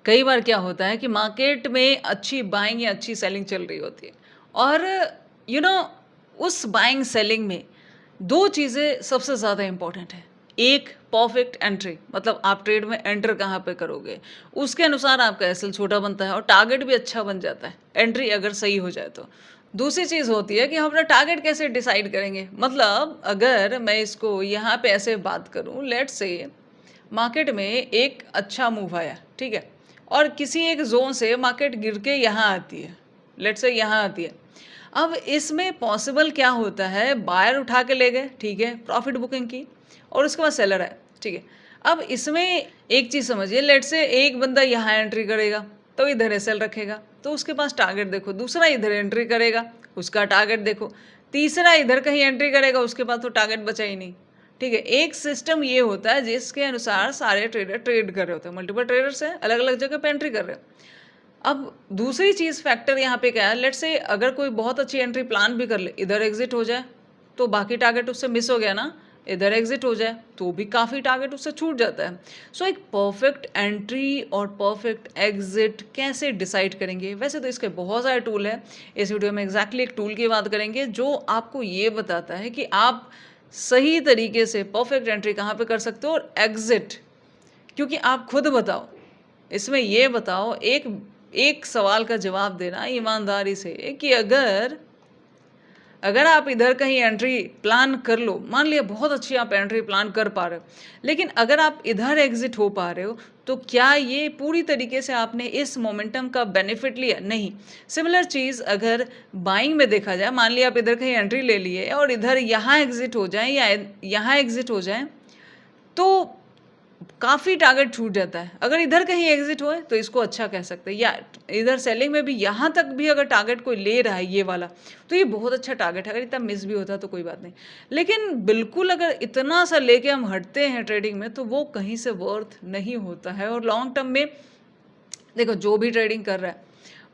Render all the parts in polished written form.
कई बार क्या होता है कि मार्केट में अच्छी बाइंग या अच्छी सेलिंग चल रही होती है और यू नो उस बाइंग सेलिंग में दो चीज़ें सबसे ज़्यादा इम्पोर्टेंट है। एक परफेक्ट एंट्री, मतलब आप ट्रेड में एंटर कहाँ पे करोगे, उसके अनुसार आपका एसएल छोटा बनता है और टारगेट भी अच्छा बन जाता है, एंट्री अगर सही हो जाए तो। दूसरी चीज़ होती है कि हम अपना टारगेट कैसे डिसाइड करेंगे। मतलब अगर मैं इसको यहाँ पे ऐसे बात करूँ, लेट्स से मार्केट में एक अच्छा मूव आया, ठीक है, और किसी एक जोन से मार्केट गिर के यहाँ आती है, लेट्स से यहाँ आती है। अब इसमें पॉसिबल क्या होता है, बायर उठा के ले गए, ठीक है, प्रॉफिट बुकिंग की, और उसके बाद सेलर है, ठीक है। अब इसमें एक चीज़ समझिए, लेट्स से एक बंदा यहाँ एंट्री करेगा तो इधर एसएल रखेगा, तो उसके पास टारगेट देखो, दूसरा इधर एंट्री करेगा, उसका टारगेट देखो, तीसरा इधर कहीं एंट्री करेगा, उसके पास तो टारगेट बचा ही नहीं, ठीक है। एक सिस्टम ये होता है जिसके अनुसार सारे ट्रेडर ट्रेड कर रहे होते हैं, मल्टीपल ट्रेडर्स हैं, अलग अलग जगह पे एंट्री कर रहे हैं। अब दूसरी चीज़ फैक्टर यहाँ पे क्या है, लेट्स से अगर कोई बहुत अच्छी एंट्री प्लान भी कर ले, इधर एग्जिट हो जाए तो बाकी टारगेट उससे मिस हो गया ना, इधर एग्जिट हो जाए तो भी काफ़ी टारगेट उससे छूट जाता है। सो एक परफेक्ट एंट्री और परफेक्ट एग्जिट कैसे डिसाइड करेंगे, वैसे तो इसके बहुत सारे टूल हैं। इस वीडियो में एग्जैक्टली एक टूल की बात करेंगे जो आपको ये बताता है कि आप सही तरीके से परफेक्ट एंट्री कहाँ पे कर सकते हो और एग्जिट। क्योंकि आप खुद बताओ, इसमें ये बताओ, एक एक सवाल का जवाब देना ईमानदारी से कि अगर आप इधर कहीं एंट्री प्लान कर लो, मान लिया बहुत अच्छी आप एंट्री प्लान कर पा रहे हो, लेकिन अगर आप इधर एग्जिट हो पा रहे हो तो क्या ये पूरी तरीके से आपने इस मोमेंटम का बेनिफिट लिया? नहीं। सिमिलर चीज़ अगर बाइंग में देखा जाए, मान लिया आप इधर कहीं एंट्री ले लिए और इधर यहाँ एग्जिट हो जाए या यहाँ एग्जिट हो जाए तो काफ़ी टारगेट छूट जाता है। अगर इधर कहीं एग्जिट होए तो इसको अच्छा कह सकते हैं, या इधर सेलिंग में भी यहाँ तक भी अगर टारगेट कोई ले रहा है ये वाला, तो ये बहुत अच्छा टारगेट है। अगर इतना मिस भी होता तो कोई बात नहीं, लेकिन बिल्कुल अगर इतना सा लेके हम हटते हैं ट्रेडिंग में तो वो कहीं से वर्थ नहीं होता है। और लॉन्ग टर्म में देखो, जो भी ट्रेडिंग कर रहा है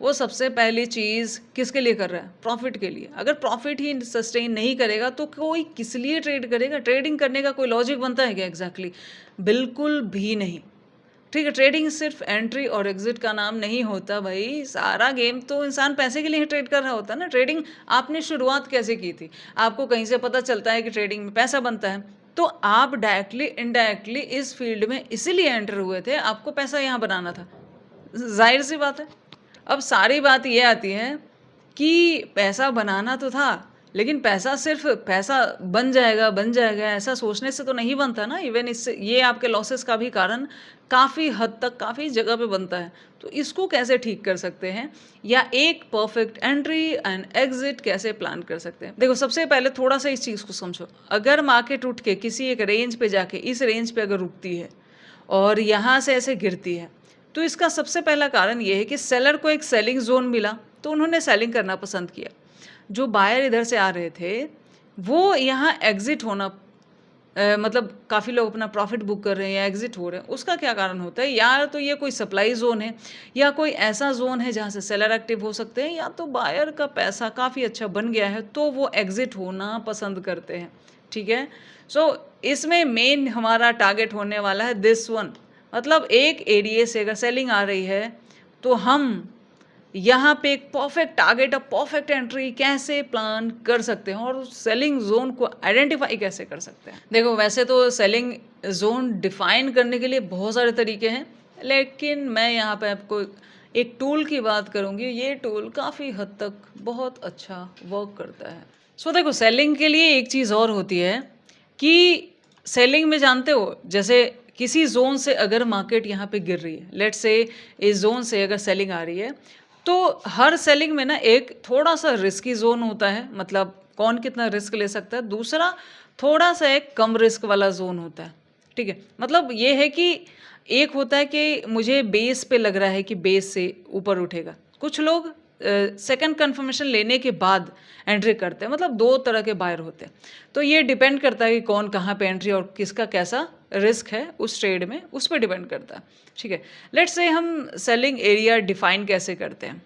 वो सबसे पहली चीज़ किसके लिए कर रहा है? प्रॉफिट के लिए। अगर प्रॉफिट ही सस्टेन नहीं करेगा तो कोई किस लिए ट्रेड करेगा? ट्रेडिंग करने का कोई लॉजिक बनता है क्या? एग्जैक्टली बिल्कुल भी नहीं, ठीक है। ट्रेडिंग सिर्फ एंट्री और एग्जिट का नाम नहीं होता भाई, सारा गेम तो इंसान पैसे के लिए ही ट्रेड कर रहा होता है ना। ट्रेडिंग आपने शुरुआत कैसे की थी? आपको कहीं से पता चलता है कि ट्रेडिंग में पैसा बनता है, तो आप डायरेक्टली इनडायरेक्टली इस फील्ड में इसीलिए एंटर हुए थे, आपको पैसा यहाँ बनाना था, जाहिर सी बात है। अब सारी बात ये आती है कि पैसा बनाना तो था, लेकिन पैसा सिर्फ पैसा बन जाएगा ऐसा सोचने से तो नहीं बनता ना। इवन इससे ये आपके लॉसेस का भी कारण काफ़ी हद तक काफ़ी जगह पे बनता है। तो इसको कैसे ठीक कर सकते हैं, या एक परफेक्ट एंट्री एंड एग्जिट कैसे प्लान कर सकते हैं? देखो, सबसे पहले थोड़ा सा इस चीज़ को समझो। अगर मार्केट उठ के किसी एक रेंज पे जाके इस रेंज पे अगर रुकती है और यहाँ से ऐसे गिरती है, तो इसका सबसे पहला कारण ये है कि सेलर को एक सेलिंग जोन मिला तो उन्होंने सेलिंग करना पसंद किया। जो बायर इधर से आ रहे थे वो यहाँ एग्जिट होना, मतलब काफ़ी लोग अपना प्रॉफिट बुक कर रहे हैं या एग्जिट हो रहे हैं, उसका क्या कारण होता है? या तो ये कोई सप्लाई जोन है, या कोई ऐसा जोन है जहाँ से सेलर एक्टिव हो सकते हैं, या तो बायर का पैसा काफ़ी अच्छा बन गया है तो वो एग्जिट होना पसंद करते हैं, ठीक है। सो इसमें मेन हमारा टारगेट होने वाला है दिस वन। मतलब एक एरिया से अगर सेलिंग आ रही है तो हम यहाँ पे एक परफेक्ट टारगेट और परफेक्ट एंट्री कैसे प्लान कर सकते हैं और सेलिंग जोन को आइडेंटिफाई कैसे कर सकते हैं? देखो, वैसे तो सेलिंग जोन डिफाइन करने के लिए बहुत सारे तरीके हैं, लेकिन मैं यहाँ पे आपको एक टूल की बात करूँगी। ये टूल काफ़ी हद तक बहुत अच्छा वर्क करता है। सो देखो, सेलिंग के लिए एक चीज़ और होती है कि सेलिंग में जानते हो, जैसे किसी जोन से अगर मार्केट यहाँ पे गिर रही है, लेट्स से इस जोन से अगर सेलिंग आ रही है, तो हर सेलिंग में ना एक थोड़ा सा रिस्की जोन होता है, मतलब कौन कितना रिस्क ले सकता है। दूसरा थोड़ा सा एक कम रिस्क वाला जोन होता है, ठीक है। मतलब ये है कि एक होता है कि मुझे बेस पे लग रहा है कि बेस से ऊपर उठेगा। कुछ लोग सेकंड कंफर्मेशन लेने के बाद एंट्री करते हैं, मतलब दो तरह के बायर होते हैं। तो ये डिपेंड करता है कि कौन कहाँ पे एंट्री और किसका कैसा रिस्क है उस ट्रेड में, उस पर डिपेंड करता है, ठीक है। लेट्स से हम सेलिंग एरिया डिफाइन कैसे करते हैं।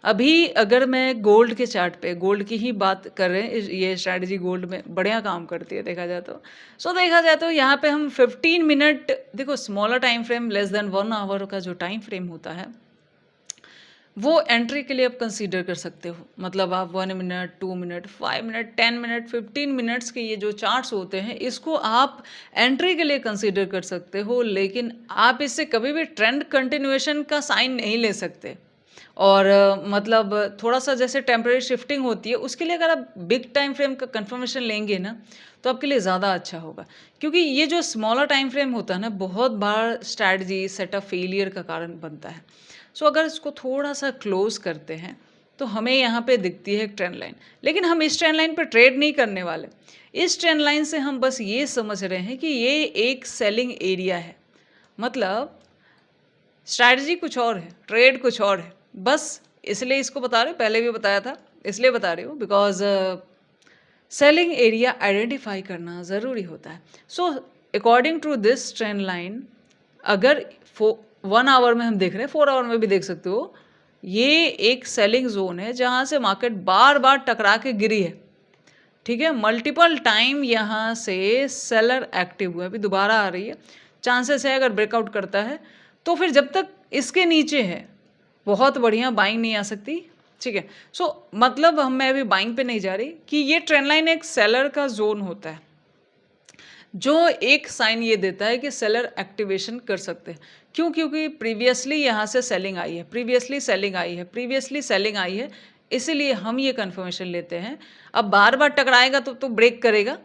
अभी अगर मैं गोल्ड के चार्ट पे गोल्ड की ही बात कर रहे हैं, ये स्ट्रैटेजी गोल्ड में बढ़िया काम करती है देखा जाए तो। सो देखा जाए तो यहाँ पे हम 15 मिनट, देखो smaller time frame less than 1 hour का जो टाइम फ्रेम होता है, वो एंट्री के लिए आप कंसीडर कर सकते हो। मतलब आप 1 minute, 2 minute, 5 minute, 10 minute, 15 minutes के ये जो चार्ट्स होते हैं, इसको आप एंट्री के लिए कंसीडर कर सकते हो, लेकिन आप इससे कभी भी ट्रेंड कंटिन्यूएशन का साइन नहीं ले सकते। और मतलब थोड़ा-सा जैसे टेम्परेरी शिफ्टिंग होती है, उसके लिए अगर आप बिग टाइम फ्रेम का कन्फर्मेशन लेंगे ना, तो आपके लिए ज़्यादा अच्छा होगा। क्योंकि ये जो स्मॉलर टाइम फ्रेम होता है ना, बहुत बार स्ट्रैटेजी सेटअप फेलियर का कारण बनता है। सो अगर इसको थोड़ा-सा क्लोज़ करते हैं, तो हमें यहाँ पे दिखती है एक ट्रेंड लाइन। लेकिन हम इस ट्रेंड लाइन पे ट्रेड नहीं करने वाले। इस ट्रेंड लाइन से हम बस ये समझ रहे हैं कि ये एक सेलिंग एरिया है। मतलब स्ट्रैटेजी कुछ और है, ट्रेड कुछ और है। बस इसलिए इसको बता रहे हूँ, पहले भी बताया था, इसलिए बता रही हूँ बिकॉज़ सेलिंग एरिया आइडेंटिफाई करना ज़रूरी होता है। So according to this trend line, अगर 1 आवर में हम देख रहे हैं, 4 आवर में भी देख सकते हो, ये एक सेलिंग ज़ोन है जहाँ से मार्केट बार-बार टकरा के गिरी है। ठीक है? मल्टीपल टाइम यहाँ से सेलर एक्टिव हुआ है, अभी दोबारा आ रही है। चांसेस है अगर ब्रेकआउट करता है, तो फिर जब तक इसके नीचे है, बहुत बढ़िया बाइंग नहीं आ सकती। ठीक है? सो मतलब मैं अभी बाइंग पे नहीं जा रही कि ये ट्रेंड लाइन एक सेलर का ज़ोन होता है, जो एक साइन ये देता है कि सेलर एक्टिवेशन कर सकते हैं। क्यों? क्योंकि प्रीवियसली यहाँ से सेलिंग आई है, प्रीवियसली सेलिंग आई है, प्रीवियसली सेलिंग आई है, इसीलिए हम ये कन्फर्मेशन लेते हैं। अब बार-बार टकराएगा तो ब्रेक करेगा,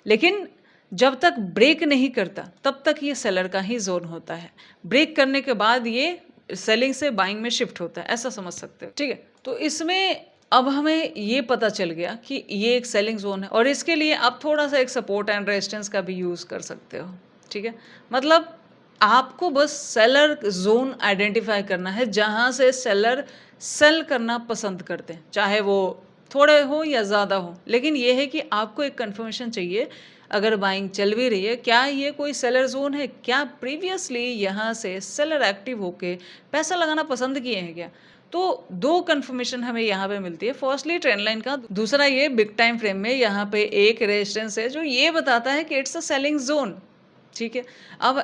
लेकिन जब तक ब्रेक नहीं करता, तब तक ये सेलर का ही ज़ोन होता है। ब्रेक करने के बाद ये सेलिंग से बाइंग में शिफ्ट होता है, ऐसा समझ सकते हो। ठीक है? तो इसमें अब हमें ये पता चल गया कि ये एक सेलिंग ज़ोन है और इसके लिए आप थोड़ा-सा एक सपोर्ट एंड रेजिस्टेंस का भी यूज़ कर सकते हो। ठीक है? मतलब आपको बस सेलर ज़ोन आइडेंटिफ़ाई करना है, जहाँ से सेलर सेल करना पसंद करते हैं, चाहे वो थोड़े हो या ज़्यादा हो। लेकिन ये है कि आपको एक कन्फर्मेशन चाहिए, अगर बाइंग चल भी रही है, क्या ये कोई सेलर ज़ोन है? क्या प्रीवियसली यहाँ से सेलर एक्टिव होके पैसा लगाना पसंद किए हैं क्या? तो 2 कन्फर्मेशन हमें यहाँ पे मिलती है। फर्स्टली ट्रेंड लाइन का, दूसरा ये बिग टाइम फ्रेम में यहाँ पे एक रेजिस्टेंस है जो ये बताता है कि इट्स अ सेलिंग ज़ोन। ठीक है? अब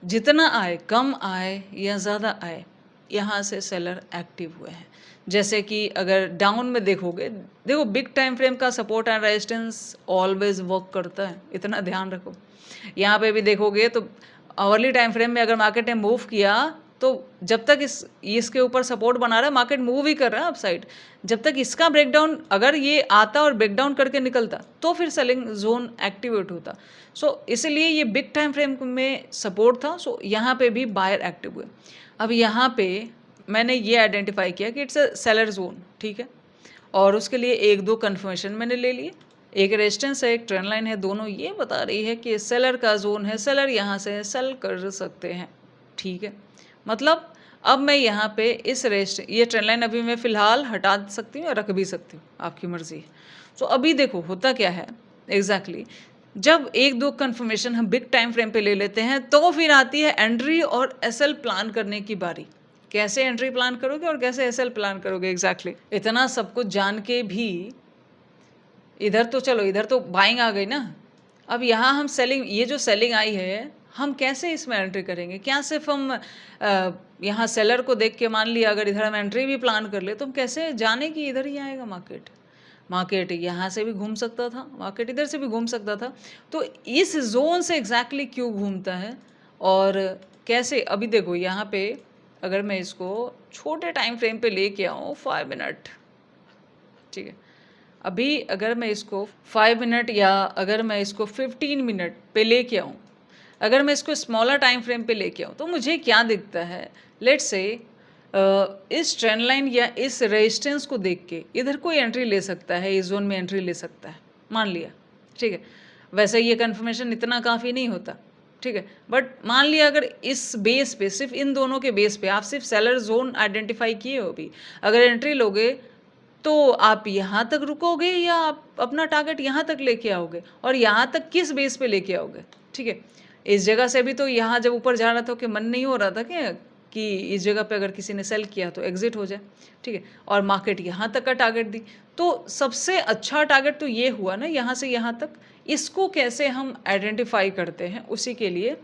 जितना आए, कम आए या ज़्यादा आए, यहाँ से सेलर एक्टिव हुए हैं। जैसे कि अगर डाउन में देखोगे, देखो बिग टाइम फ्रेम का support and resistance always work करता है, इतना ध्यान रखो। यहाँ पे भी देखोगे तो आवरली टाइम फ्रेम में अगर मार्केट ने मूव किया, तो जब तक इसके ऊपर सपोर्ट बना रहा है, मार्केट मूव ही कर रहा है अपसाइड। जब तक इसका ब्रेकडाउन, अगर ये आता और ब्रेकडाउन करके निकलता, तो फिर सेलिंग जोन एक्टिवेट होता। सो इसीलिए ये बिग टाइम फ्रेम में सपोर्ट था। सो यहाँ पे भी बायर एक्टिव हुए। अब यहाँ पे मैंने ये आइडेंटिफाई किया कि इट्स अ सेलर जोन। ठीक है? और उसके लिए 1-2 कन्फर्मेशन मैंने ले लिए। एक रेजिस्टेंस है, एक ट्रेंड लाइन है, दोनों ये बता रही है कि सेलर का जोन है, सेलर यहाँ से सेल कर सकते हैं। ठीक है? मतलब अब मैं यहाँ पे ये ट्रेंड लाइन अभी मैं फ़िलहाल हटा सकती हूँ या रख भी सकती हूँ, आपकी मर्ज़ी है। सो अभी देखो होता क्या है एग्जैक्टली, जब 1-2 कन्फर्मेशन हम बिग टाइम फ्रेम पे ले लेते हैं, तो फिर आती है एंट्री और एसएल प्लान करने की बारी। कैसे एंट्री प्लान करोगे और कैसे एसएल प्लान करोगे एग्जैक्टली। इतना सब कुछ जान के भी इधर तो चलो, इधर तो बाइंग आ गई ना। अब यहाँ हम सेलिंग, ये जो सेलिंग आई है, हम कैसे इसमें एंट्री करेंगे? क्या सिर्फ हम यहाँ सेलर को देख के, मान लिया अगर इधर हम एंट्री भी प्लान कर ले, तो हम कैसे जाने कि इधर ही आएगा मार्केट? मार्केट यहाँ से भी घूम सकता था, मार्केट इधर से भी घूम सकता था। तो इस जोन से एग्जैक्टली क्यों घूमता है और कैसे? अभी देखो यहाँ पे अगर मैं इसको छोटे टाइम फ्रेम पे लेके आऊँ 5 मिनट, ठीक है, अभी अगर मैं इसको 5 मिनट या अगर मैं इसको 15 मिनट पे लेके आऊँ, अगर मैं इसको स्मॉलर टाइम फ्रेम पे लेके आऊँ, तो मुझे क्या दिखता है? लेट्स से इस ट्रेंड लाइन या इस रेजिस्टेंस को देख के इधर कोई एंट्री ले सकता है, इस जोन में एंट्री ले सकता है, मान लिया। ठीक है? वैसे ये कन्फर्मेशन इतना काफ़ी नहीं होता। ठीक है? बट मान लिया अगर इस बेस पे, सिर्फ इन दोनों के बेस पे आप सिर्फ सेलर जोन आइडेंटिफाई किए हो भी, अगर एंट्री लोगे तो आप यहाँ तक रुकोगे या आप अपना टारगेट यहाँ तक लेके आओगे? और यहाँ तक किस बेस पे लेके आओगे? ठीक है? इस जगह से भी तो यहाँ जब ऊपर जा रहा था कि मन नहीं हो रहा था कि कि इस जगह पे अगर किसी ने सेल किया तो एग्जिट हो जाए, ठीक है, और मार्केट यहाँ तक का टारगेट दी, तो सबसे अच्छा टारगेट तो ये हुआ ना यहाँ से यहाँ तक। इसको कैसे हम आइडेंटिफाई करते हैं, उसी के लिए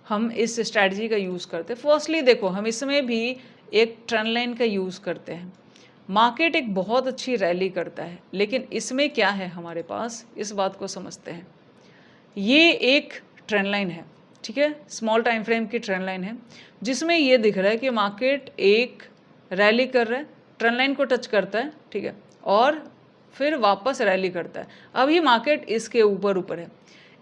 हम इस स्ट्रैटेजी का यूज़ करते हैं। फर्स्टली देखो, हम इसमें भी एक ट्रेंड लाइन का यूज़ करते हैं। मार्केट एक बहुत अच्छी रैली करता है, लेकिन इसमें क्या है हमारे पास, इस बात को समझते हैं। ये एक ट्रेंड लाइन है, ठीक है, स्मॉल टाइम फ्रेम की ट्रेंड लाइन है, जिसमें ये दिख रहा है कि मार्केट एक रैली कर रहा है, ट्रेंड लाइन को टच करता है, ठीक है, और फिर वापस रैली करता है। अभी मार्केट इसके ऊपर है।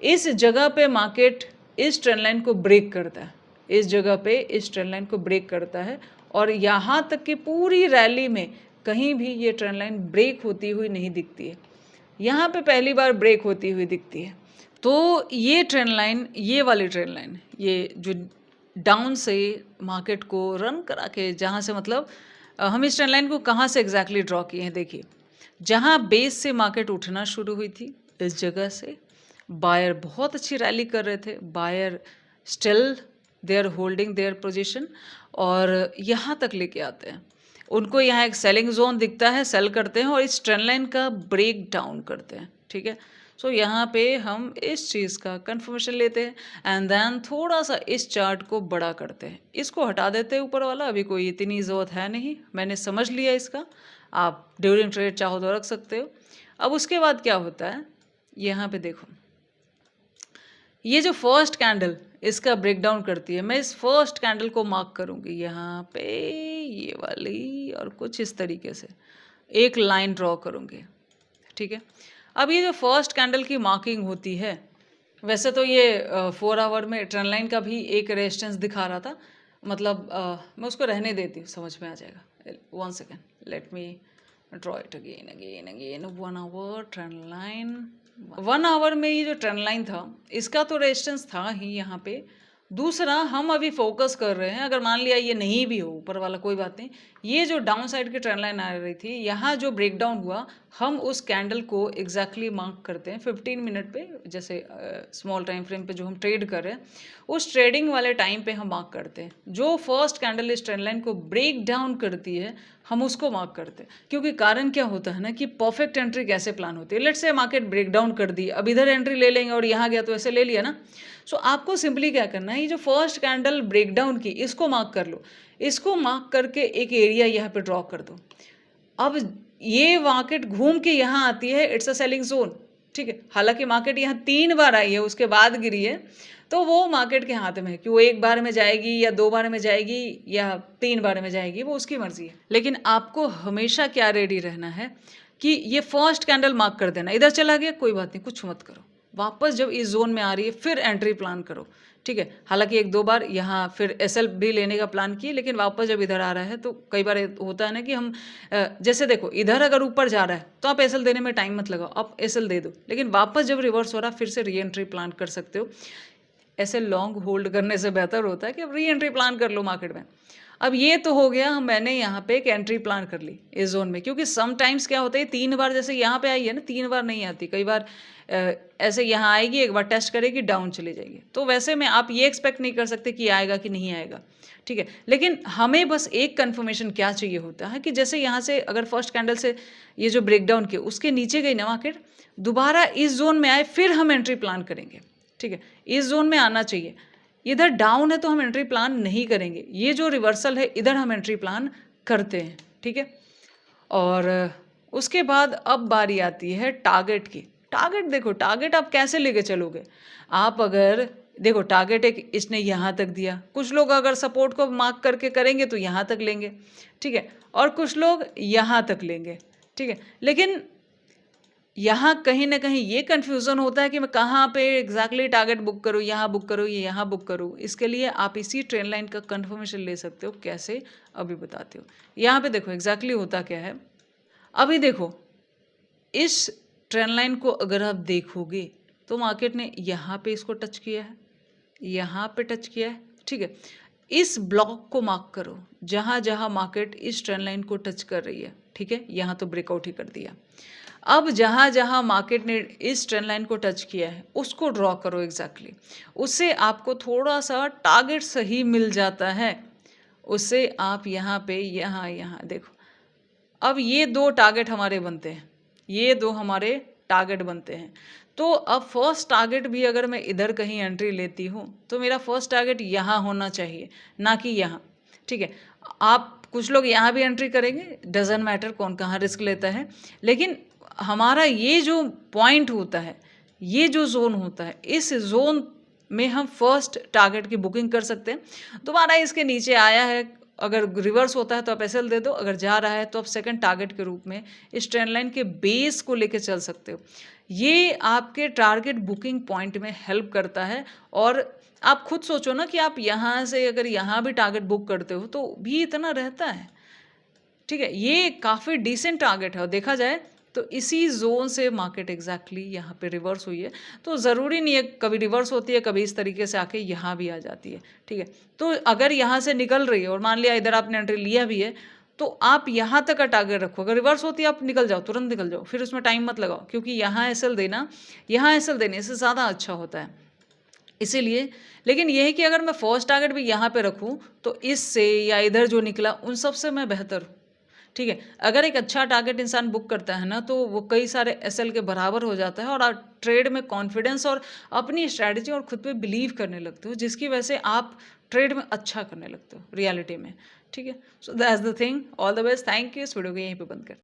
इस जगह पे मार्केट इस ट्रेंड लाइन को ब्रेक करता है, इस जगह पे इस ट्रेंड लाइन को ब्रेक करता है, और यहाँ तक कि पूरी रैली में कहीं भी ये ट्रेंड लाइन ब्रेक होती हुई नहीं दिखती है। यहाँ पे पहली बार ब्रेक होती हुई दिखती है। तो ये ट्रेंड लाइन, ये वाली ट्रेंड लाइन, ये जो डाउन से मार्केट को रन करा के, जहाँ से मतलब हम इस ट्रेंड लाइन को कहाँ से एग्जैक्टली ड्रॉ किए हैं, देखिए, जहाँ बेस से मार्केट उठना शुरू हुई थी, इस जगह से बायर बहुत अच्छी रैली कर रहे थे, buyer still they are holding their position, और यहाँ तक लेके आते हैं, उनको यहाँ एक सेलिंग जोन दिखता है, सेल करते हैं और इस ट्रेंड लाइन का ब्रेक डाउन करते हैं, ठीक है। सो यहाँ पे हम इस चीज़ का कंफर्मेशन लेते हैं एंड देन थोड़ा सा इस चार्ट को बड़ा करते हैं, इसको हटा देते हैं ऊपर वाला, अभी कोई इतनी ज़रूरत है नहीं, मैंने समझ लिया इसका, आप ड्यूरिंग ट्रेड चाहो तो रख सकते हो। अब उसके बाद क्या होता है, यहाँ पे देखो, ये जो फर्स्ट कैंडल इसका ब्रेकडाउन करती है, मैं इस फर्स्ट कैंडल को मार्क करूँगी यहाँ पे, ये वाली, और कुछ इस तरीके से एक लाइन ड्रॉ करूँगी, ठीक है। अब ये जो फर्स्ट कैंडल की मार्किंग होती है, वैसे तो ये 4 आवर में ट्रेंड लाइन का भी एक रेजिस्टेंस दिखा रहा था, मतलब मैं उसको रहने देती हूँ, समझ में आ जाएगा। 1 second, let me draw it again 1 hour trend line. 1 hour में ये जो ट्रेंड लाइन था, इसका तो रेजिस्टेंस था ही यहाँ पे। दूसरा, हम अभी फोकस कर रहे हैं, अगर मान लिया ये नहीं भी हो ऊपर वाला, कोई बात नहीं, ये जो डाउन साइड की ट्रेंड लाइन आ रही थी, यहाँ जो ब्रेकडाउन हुआ, हम उस कैंडल को एग्जैक्टली मार्क करते हैं 15 मिनट पे, जैसे स्मॉल टाइम फ्रेम पे जो हम ट्रेड कर रहे हैं, उस ट्रेडिंग वाले टाइम पे हम मार्क करते हैं। जो फर्स्ट कैंडल इस ट्रेंड लाइन को ब्रेक डाउन करती है, हम उसको मार्क करते हैं, क्योंकि कारण क्या होता है ना, कि परफेक्ट एंट्री कैसे प्लान होती है। लेट्स से मार्केट ब्रेकडाउन कर दी, अब इधर एंट्री ले लेंगे और यहाँ गया तो ऐसे ले लिया ना। सो आपको सिंपली क्या करना है, ये जो फर्स्ट कैंडल ब्रेकडाउन की, इसको मार्क कर लो, इसको मार्क करके एक एरिया यहाँ पे ड्रॉ कर दो। अब ये मार्केट घूम के यहाँ आती है, इट्स अ सेलिंग जोन, ठीक है। हालांकि मार्केट यहाँ 3 बार आई है, उसके बाद गिरी है, तो वो मार्केट के हाथ में है कि वो 1 बार में जाएगी या 2 बार में जाएगी या 3 बार में जाएगी, वो उसकी मर्जी है। लेकिन आपको हमेशा क्या रेडी रहना है कि ये फर्स्ट कैंडल मार्क कर देना, इधर चला गया कोई बात नहीं, कुछ मत करो, वापस जब इस जोन में आ रही है फिर एंट्री प्लान करो, ठीक है। हालांकि 1-2 बार यहाँ फिर एसएल भी लेने का प्लान किए, लेकिन वापस जब इधर आ रहा है तो कई बार होता है ना कि हम जैसे देखो, इधर अगर ऊपर जा रहा है तो आप एसएल देने में टाइम मत लगाओ, आप एसएल दे दो, लेकिन वापस जब रिवर्स हो रहा है फिर से री एंट्री प्लान कर सकते हो। ऐसे लॉन्ग होल्ड करने से बेहतर होता है कि अब री एंट्री प्लान कर लो मार्केट में। अब ये तो हो गया, मैंने यहाँ पे एक एंट्री प्लान कर ली इस जोन में, क्योंकि समटाइम्स क्या होता है, 3 बार जैसे यहाँ पे आई है ना, 3 बार नहीं आती, कई बार ऐसे यहाँ आएगी, एक बार टेस्ट करेगी, डाउन चली जाएगी, तो वैसे में आप ये एक्सपेक्ट नहीं कर सकते कि आएगा कि नहीं आएगा, ठीक है। लेकिन हमें बस एक कन्फर्मेशन क्या चाहिए होता है कि जैसे यहाँ से अगर फर्स्ट कैंडल से ये जो ब्रेकडाउन के उसके नीचे गई ना मार्केट, दोबारा इस जोन में आए, फिर हम एंट्री प्लान करेंगे, ठीक है। इस जोन में आना चाहिए, इधर डाउन है तो हम एंट्री प्लान नहीं करेंगे, ये जो रिवर्सल है इधर हम एंट्री प्लान करते हैं, ठीक है। और उसके बाद अब बारी आती है टारगेट की। टारगेट देखो, टारगेट आप कैसे लेके चलोगे, आप अगर देखो टारगेट एक इसने यहाँ तक दिया, कुछ लोग अगर सपोर्ट को मार्क करके करेंगे तो यहाँ तक लेंगे, ठीक है, और कुछ लोग यहाँ तक लेंगे, ठीक है। लेकिन यहाँ कहीं ना कहीं ये कन्फ्यूज़न होता है कि मैं कहाँ पे एग्जैक्टली टारगेट बुक करूँ, यहाँ बुक करूँ या यहाँ बुक करूँ। इसके लिए आप इसी ट्रेंड लाइन का कन्फर्मेशन ले सकते हो, कैसे अभी बताते हो। यहाँ पे देखो एग्जैक्टली होता क्या है, अभी देखो इस ट्रेंड लाइन को अगर आप देखोगे तो मार्केट ने यहाँ पे इसको टच किया है, यहाँ पे टच किया है, ठीक है। इस ब्लॉक को मार्क करो जहाँ जहाँ मार्केट इस ट्रेंड लाइन को टच कर रही है, ठीक है, यहाँ तो ब्रेकआउट ही कर दिया। अब जहाँ जहाँ मार्केट ने इस ट्रेंड लाइन को टच किया है उसको ड्रॉ करो एग्जैक्टली, उससे आपको थोड़ा सा टारगेट सही मिल जाता है। उससे आप यहाँ पे यहाँ देखो, अब ये 2 टारगेट हमारे बनते हैं, ये 2 हमारे टारगेट बनते हैं। तो अब फर्स्ट टारगेट भी अगर मैं इधर कहीं एंट्री लेती हूँ, तो मेरा फर्स्ट टारगेट यहाँ होना चाहिए, ना कि यहाँ, ठीक है? आप कुछ लोग यहाँ भी एंट्री करेंगे, डज़न्ट मैटर कौन कहाँ रिस्क लेता है, लेकिन हमारा ये जो पॉइंट होता है, ये जो ज़ोन होता है, इस ज़ोन में हम फर्स्ट टारगेट की बुकिंग कर सकते हैं। दोबारा इसके नीचे आया है, अगर रिवर्स होता है तो आप एसएल दे दो, अगर जा रहा है तो आप सेकंड टारगेट के रूप में इस ट्रेंड लाइन के बेस को लेके चल सकते हो। ये आपके टारगेट बुकिंग पॉइंट में हेल्प करता है। और आप खुद सोचो ना कि आप यहाँ से अगर यहाँ भी टारगेट बुक करते हो तो भी इतना रहता है, ठीक है? ये काफ़ी डिसेंट टारगेट है और देखा जाए तो इसी जोन से मार्केट एग्जैक्टली यहाँ पे रिवर्स हुई है। तो ज़रूरी नहीं है, कभी रिवर्स होती है, कभी इस तरीके से आके यहाँ भी आ जाती है, ठीक है? तो अगर यहाँ से निकल रही है और मान लिया इधर आपने एंट्री लिया भी है, तो आप यहाँ तक का टारगेट रखो। अगर रिवर्स होती है आप निकल जाओ, तुरंत निकल जाओ, फिर उसमें टाइम मत लगाओ, क्योंकि यहाँ एसएल देना, यहाँ एसएल देने से ज़्यादा अच्छा होता है, इसीलिए। लेकिन यह है कि अगर मैं फर्स्ट टारगेट भी यहाँ पे रखूँ तो इससे या इधर जो निकला उन सब से मैं बेहतर हूँ, ठीक है? अगर एक अच्छा टारगेट इंसान बुक करता है ना, तो वो कई सारे एसएल के बराबर हो जाता है और आप ट्रेड में कॉन्फिडेंस और अपनी स्ट्रैटेजी और खुद पे बिलीव करने लगते हो, जिसकी वजह से आप ट्रेड में अच्छा करने लगते हो रियलिटी में, ठीक है? So that's the thing. All the best, thank you. इस वीडियो को यहीं पे बंद करते हैं।